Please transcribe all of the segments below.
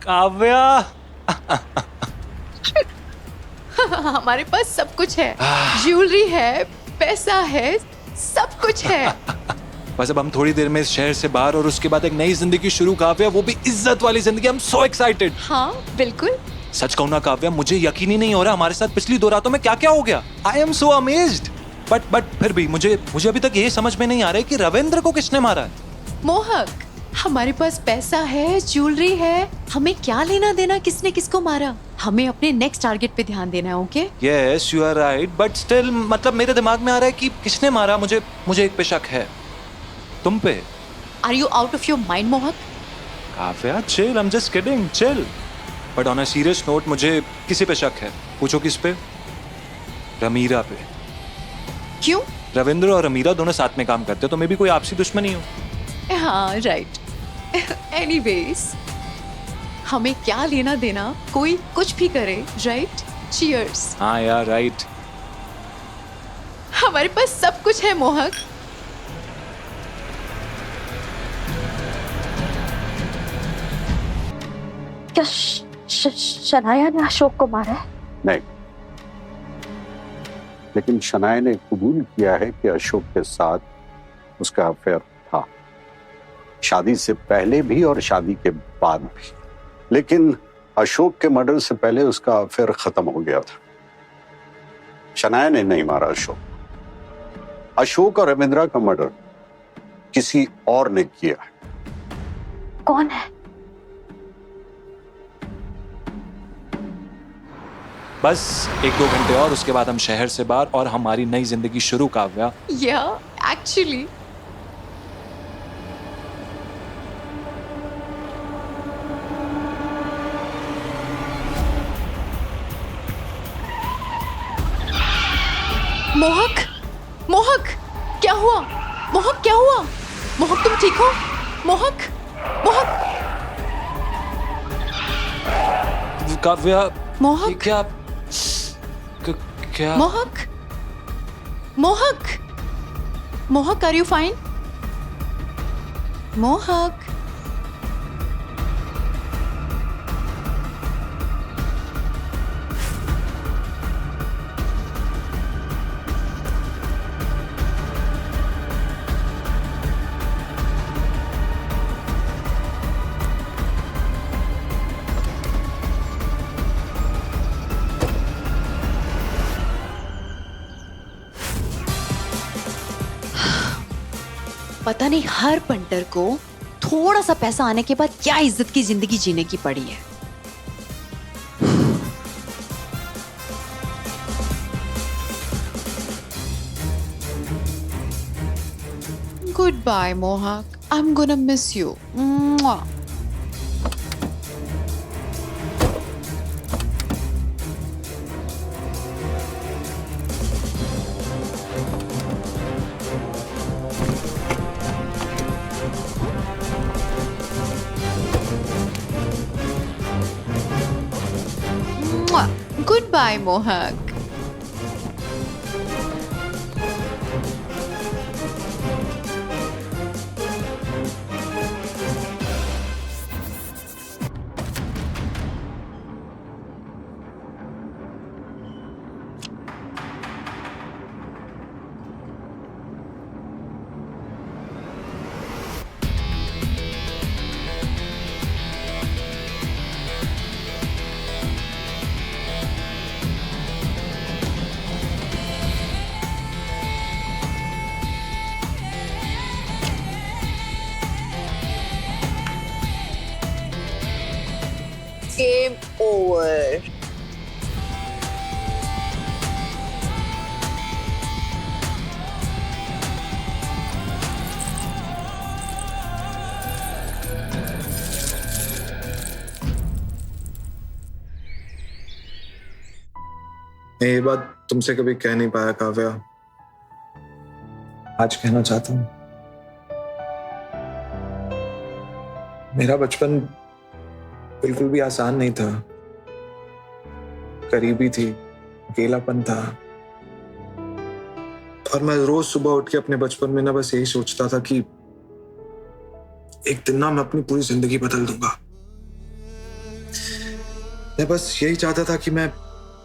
काव्या। हमारे पास सब कुछ है, ज्वेलरी है, पैसा है, सब कुछ है। बस अब हम थोड़ी देर में इस शहर से बाहर और उसके बाद एक नई जिंदगी शुरू, काव्या, वो भी इज्जत वाली जिंदगी। I am so excited. हाँ बिल्कुल। सच कहूं ना काव्या, मुझे यकीन ही नहीं हो रहा हमारे साथ पिछली 2 रातों में क्या क्या हो गया। I am so amazed. But फिर भी मुझे अभी तक ये समझ में नहीं आ रहा है कि रविंद्र को किसने मारा है। मोहक, हमारे पास पैसा है, ज्वेलरी है, हमें क्या लेना देना किसने किसको मारा। हमें अपने नेक्स्ट टारगेट पे ध्यान देना है। Okay? Yes you are right, but still मतलब मेरे दिमाग में आ रहा है कि किसने मारा। मुझे एक पे शक है, तुम पे। Are you out of your mind मोहक? Kavya chill, I am just kidding, chill. But on a serious note, मुझे किसी पे शक है। पूछो किस पे? रमीरा पे। क्यों? रविंद्र और रमीरा दोनों साथ में काम करते, तो मे भी कोई आपसी दुश्मनी हो। हाँ राइट। एनीवेज, हमें क्या लेना देना, कोई कुछ भी करे, राइट? चीयर्स। हाँ यार राइट। हमारे पास सब कुछ है मोहक। क्या शनाया ने अशोक को मारा है? नहीं, लेकिन शनाया ने कबूल किया है कि अशोक के साथ उसका अफेयर था, शादी से पहले भी और शादी के बाद भी। लेकिन अशोक के मर्डर से पहले उसका अफेयर खत्म हो गया था। शनाया ने नहीं मारा अशोक। अशोक और रविंद्रा का मर्डर किसी और ने किया है। कौन है? बस 1-2 घंटे और, उसके बाद हम शहर से बाहर और हमारी नई जिंदगी शुरू, काव्या। या एक्चुअली मोहक, मोहक क्या हुआ? मोहक क्या हुआ? मोहक तुम ठीक हो? मोहक, मोहक, काव्या मोहक, ये क्या मोहक, मोहक, मोहक, आर यू फाइन? मोहक, पता नहीं हर पंटर को थोड़ा सा पैसा आने के बाद क्या इज्जत की जिंदगी जीने की पड़ी है। Goodbye Mohak, I am gonna miss you. Goodbye Mohak. Game over. मैं ये बात तुमसे कभी कह नहीं पाया काव्या, आज कहना चाहता हूं। मेरा बचपन बिल्कुल भी आसान नहीं था। गरीबी थी, अकेलापन था, और मैं रोज सुबह उठ के अपने बचपन में ना बस यही सोचता था कि एक दिन ना मैं अपनी पूरी जिंदगी बदल दूंगा। मैं बस यही चाहता था कि मैं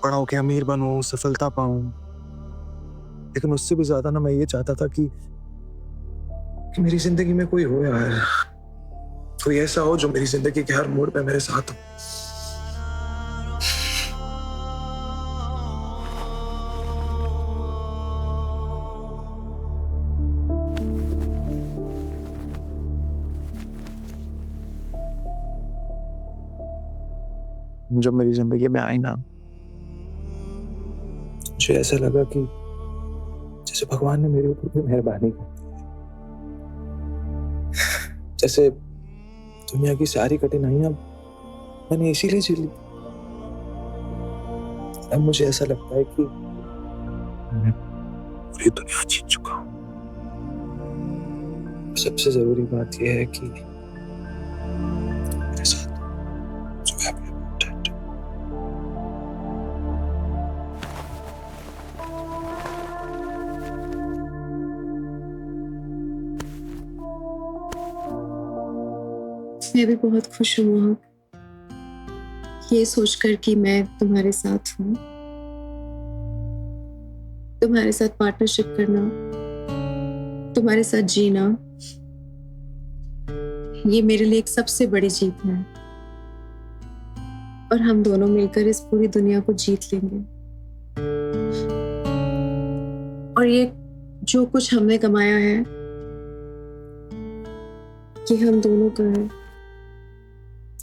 बड़ा होके अमीर बनूं, सफलता पाऊं। लेकिन उससे भी ज्यादा ना मैं ये चाहता था कि मेरी जिंदगी में कोई हो यार, कोई ऐसा हो जो मेरी जिंदगी के हर मोड़ पे मेरे साथ हो। जब मेरी जिंदगी में आई ना, मुझे ऐसा लगा कि जैसे भगवान ने मेरे ऊपर कोई मेहरबानी कर दी है। जैसे दुनिया की सारी कठिनाइयां मैंने इसीलिए झेली। अब मुझे ऐसा लगता है कि मैं पूरी दुनिया जीत चुका हूं। सबसे जरूरी बात यह है कि मेरे साथ जो है मैं भी बहुत खुश हूँ वहाँ ये सोचकर कि मैं तुम्हारे साथ हूँ। तुम्हारे साथ पार्टनरशिप करना, तुम्हारे साथ जीना, ये मेरे लिए एक सबसे बड़ी जीत है। और हम दोनों मिलकर इस पूरी दुनिया को जीत लेंगे। और ये जो कुछ हमने कमाया है, ये हम दोनों का है।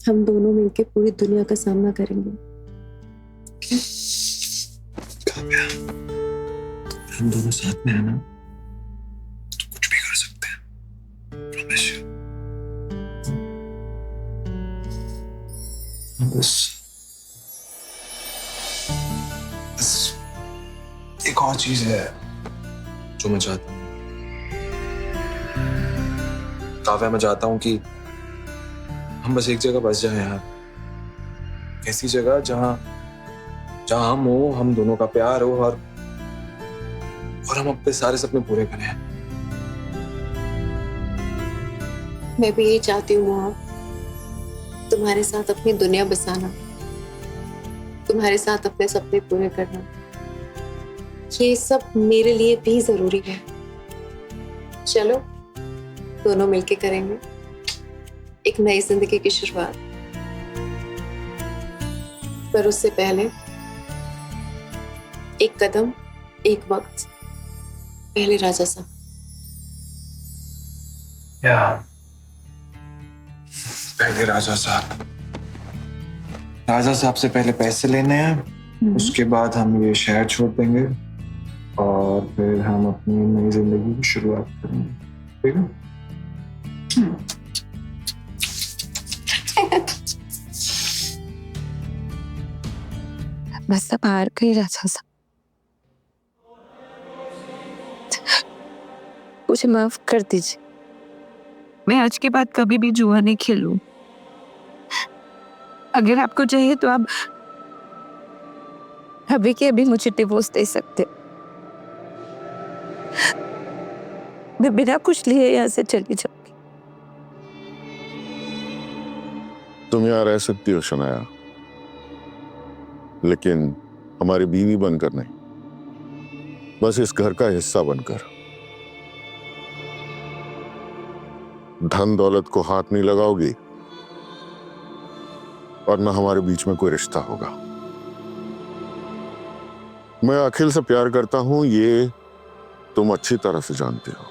हम दोनों मिलकर पूरी दुनिया का सामना करेंगे। हम दोनों साथ में है ना, तो कुछ भी कर सकते हैं। Promise you। बस एक और चीज है जो मैं चाहता हूँ। काव्या, मैं चाहता हूँ कि हम बस एक जगह बस जाएं यार। ऐसी जगह जहां हम हो, हम दोनों का प्यार हो और हम अपने सारे सपने पूरे करें। मैं भी यही चाहती हूँ वहाँ, तुम्हारे साथ अपनी दुनिया बसाना, तुम्हारे साथ अपने सपने पूरे करना। ये सब मेरे लिए भी जरूरी है। चलो दोनों मिलके करेंगे एक नई जिंदगी की शुरुआत। पर उससे पहले एक कदम, एक वक्त, पहले राजा साहब। पहले राजा साहब से पहले पैसे लेने हैं। उसके बाद हम ये शहर छोड़ देंगे और फिर हम अपनी नई जिंदगी की शुरुआत करेंगे। ठीक है? बस अब हार गई राजा साहब, मुझे माफ कर दीजिए। मैं आज के बाद कभी भी जुआ नहीं खेलूं। अगर आपको चाहिए तो आप अभी के अभी मुझे डिवोर्स दे सकते। मैं बिना कुछ लिए यहाँ से चली जाऊंगी। तुम यहाँ रह सकती हो शनाया, लेकिन हमारी बीवी बनकर नहीं, बस इस घर का हिस्सा बनकर। धन दौलत को हाथ नहीं लगाओगी और न हमारे बीच में कोई रिश्ता होगा। मैं अखिल से प्यार करता हूं, ये तुम अच्छी तरह से जानते हो।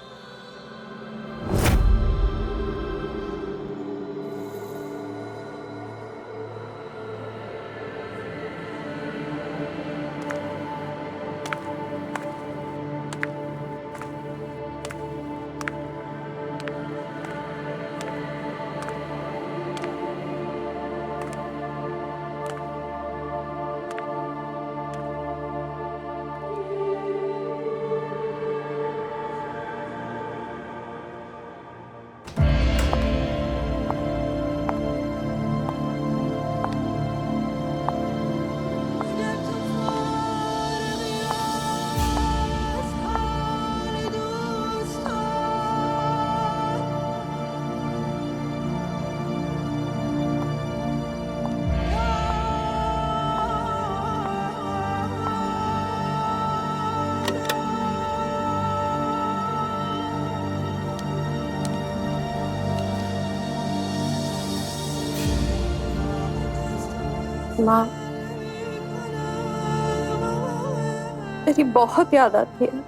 माँ, तेरी बहुत याद आती है।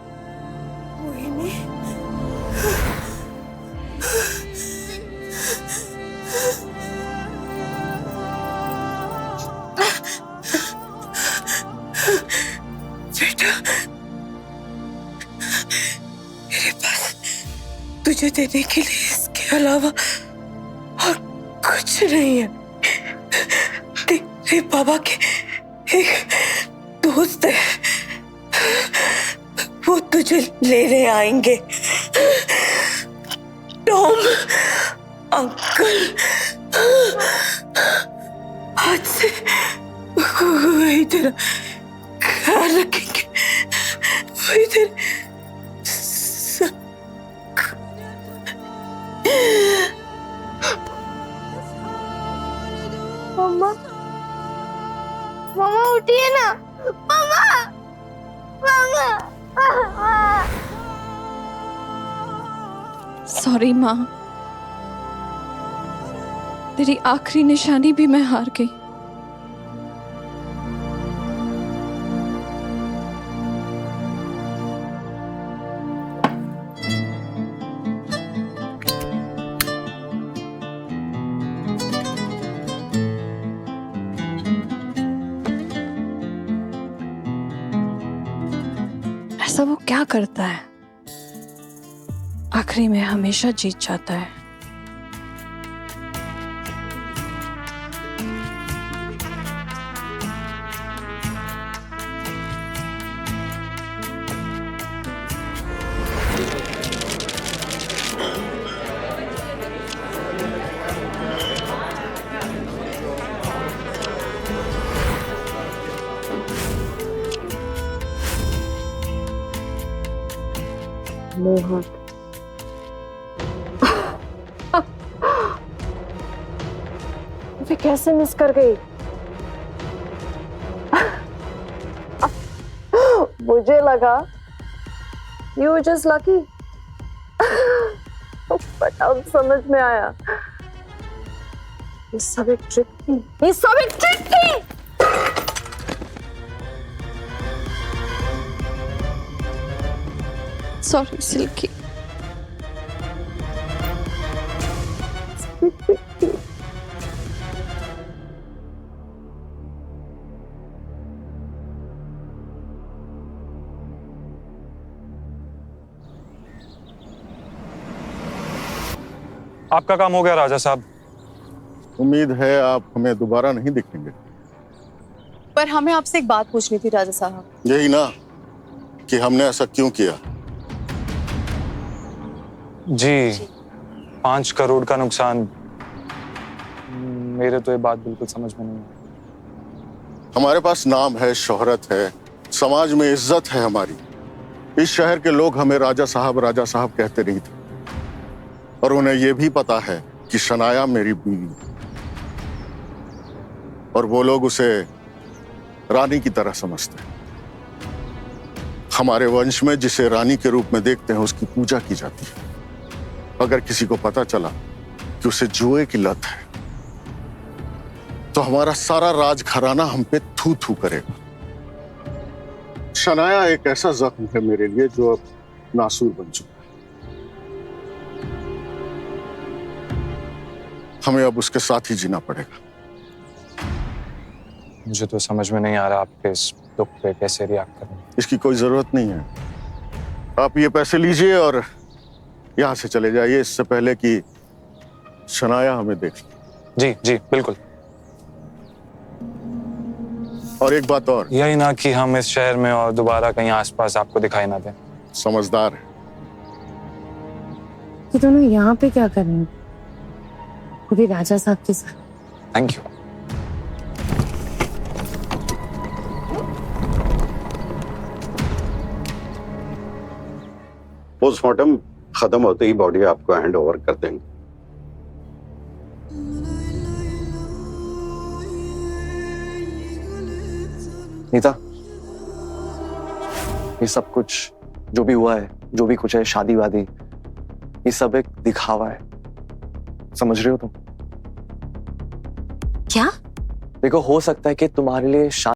बेटा, मेरे पास तुझे देने के लिए इसके अलावा और कुछ नहीं है। तेरे बाबा के एक दोस्त है, वो तुझे लेने आएंगे। टॉम अंकल आज से वही तेरा ख्याल रखेंगे, वही तेरे मम्मा, मम्मा उठिए ना, मम्मा, मम्मा। सॉरी माँ, तेरी आखिरी निशानी भी मैं हार गई। ऐसा वो क्या करता है, आखिरी में हमेशा जीत जाता है। मोहन, मुझे कैसे मिस कर गई? मुझे लगा you were just lucky, but अब समझ में आया, ये सब एक ट्रिक थी, ये सब एक ट्रिक थी। Sorry Silky. आपका काम हो गया राजा साहब। उम्मीद है आप हमें दोबारा नहीं दिखेंगे। पर हमें आपसे एक बात पूछनी थी राजा साहब। यही ना कि हमने ऐसा क्यों किया। जी 5 करोड़ का नुकसान, मेरे तो ये बात बिल्कुल समझ में नहीं आई। हमारे पास नाम है, शोहरत है, समाज में इज्जत है हमारी। इस शहर के लोग हमें राजा साहब कहते नहीं थे, और उन्हें यह भी पता है कि शनाया मेरी बीवी, और वो लोग उसे रानी की तरह समझते हैं। हमारे वंश में जिसे रानी के रूप में देखते हैं उसकी पूजा की जाती है। अगर किसी को पता चला कि उसे जुए की लत है तो हमारा सारा राजघराना हम पे थू थू करेगा। शनाया एक ऐसा जख्म है मेरे लिए जो अब नासूर बन चुका है। हमें अब उसके साथ ही जीना पड़ेगा। मुझे तो समझ में नहीं आ रहा आपके इस दुख पे कैसे रिएक्ट करूं। इसकी कोई जरूरत नहीं है। आप ये पैसे लीजिए और यहां से चले जाइए, इससे पहले कि शनाया हमें देख ले। जी जी बिल्कुल। और एक बात और, यही ना कि हम इस शहर में और दोबारा कहीं आसपास आपको दिखाई ना दें। समझदार है। ये दोनों यहाँ पे क्या कर रहे हैं? वो भी राजा साहब के साथ। Thank you. पोस्टमार्टम खत्म होते ही बॉडी आपको हैंड ओवर कर देंगे। नीता, ये सब कुछ जो भी हुआ है, जो भी कुछ है, शादी वादी, ये सब एक दिखावा है, समझ रहे हो तुम? क्या? देखो, हो सकता है कि तुम्हारे लिए